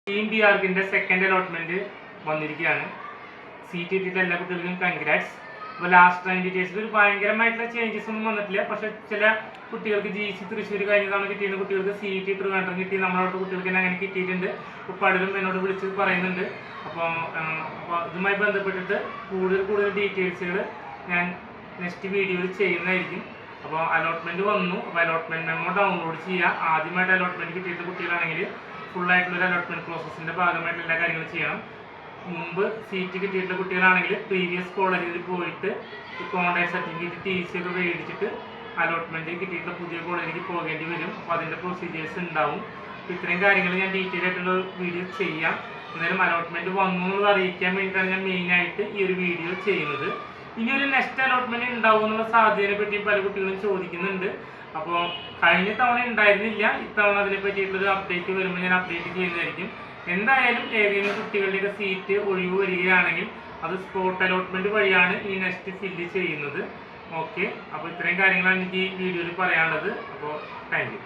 Team B ആർക്കിൻ്റെ second allotment വന്നിരിക്കുകയാണ്. Seat കിട്ടിയിട്ട് എല്ലാ കുട്ടികൾക്കും കൺഗ്രാറ്റ്സ്. അപ്പോൾ ലാസ്റ്റ് ടൈം ഡീറ്റെയിൽസിൽ ഒരു ഭയങ്കരമായിട്ടുള്ള ചേഞ്ചസ് ഒന്നും വന്നിട്ടില്ല. പക്ഷേ ചില കുട്ടികൾക്ക് GC തൃശ്ശൂർ കഴിഞ്ഞ തവണ കിട്ടിയിരുന്ന കുട്ടികൾക്ക് CET ട്രിവാൻഡ്രം കിട്ടി. നമ്മളവിടുത്തെ കുട്ടികൾക്ക് തന്നെ അങ്ങനെ കിട്ടിയിട്ടുണ്ട്. ഇപ്പോൾ പലരും എന്നോട് വിളിച്ച് പറയുന്നുണ്ട്. അപ്പോൾ ഇതുമായി ബന്ധപ്പെട്ടിട്ട് കൂടുതൽ ഡീറ്റെയിൽസുകൾ ഞാൻ നെക്സ്റ്റ് വീഡിയോയിൽ ചെയ്യുന്നതായിരിക്കും. അപ്പോൾ അലോട്ട്മെൻറ്റ് വന്നു. അപ്പോൾ അലോട്ട്മെൻറ്റ് മെമ്മോ ഡൗൺലോഡ് ചെയ്യുക. ആദ്യമായിട്ട് അലോട്ട്മെൻറ്റ് കിട്ടിയിട്ട് കുട്ടികളാണെങ്കിൽ ഫുള്ളായിട്ടുള്ളൊരു അലോട്ട്മെൻറ്റ് പ്രോസസ്സിൻ്റെ ഭാഗമായിട്ട് എല്ലാ കാര്യങ്ങളും ചെയ്യണം. മുമ്പ് സീറ്റ് കിട്ടിയിട്ടുള്ള കുട്ടികളാണെങ്കിൽ പ്രീവിയസ് കോളേജിൽ പോയിട്ട് കോൺടാക്ട് സർട്ടിഫിക്കറ്റ് TC ഒക്കെ മേടിച്ചിട്ട് അലോട്ട്മെൻറ്റ് കിട്ടിയിട്ടുള്ള പുതിയ കോളേജിലേക്ക് പോകേണ്ടി വരും. അപ്പോൾ അതിൻ്റെ പ്രൊസീജിയേഴ്സ് ഉണ്ടാവും. അപ്പോൾ ഇത്രയും കാര്യങ്ങൾ ഞാൻ ഡീറ്റെയിൽ ആയിട്ടുള്ള വീഡിയോ ചെയ്യാം. എന്തായാലും അലോട്ട്മെൻറ്റ് വന്നു എന്നുള്ളത് അറിയിക്കാൻ വേണ്ടിയിട്ടാണ് ഞാൻ മെയിനായിട്ട് ഈ ഒരു വീഡിയോ ചെയ്യുന്നത്. ഇനി ഒരു നെക്സ്റ്റ് അലോട്ട്മെൻറ്റ് ഉണ്ടാവും എന്നുള്ള സാധ്യതയെ പറ്റി പല കുട്ടികളും ചോദിക്കുന്നുണ്ട്. അപ്പോൾ കഴിഞ്ഞ തവണ ഉണ്ടായിരുന്നില്ല. ഇത്തവണ അതിനെ പറ്റിയിട്ടുള്ളൊരു അപ്ഡേറ്റ് വരുമ്പോൾ ഞാൻ അപ്ഡേറ്റ് ചെയ്യുന്നതായിരിക്കും. എന്തായാലും ഏതെങ്കിലും കുട്ടികളുടെയൊക്കെ സീറ്റ് ഒഴിവ് വരികയാണെങ്കിൽ അത് സ്പോട്ട് അലോട്ട്മെൻറ്റ് വഴിയാണ് ഈ നെക്സ്റ്റ് ഫില്ല് ചെയ്യുന്നത്. ഓക്കെ, അപ്പോൾ ഇത്രയും കാര്യങ്ങളാണ് എനിക്ക് ഈ വീഡിയോയിൽ പറയാനുള്ളത്. അപ്പോൾ താങ്ക് യു.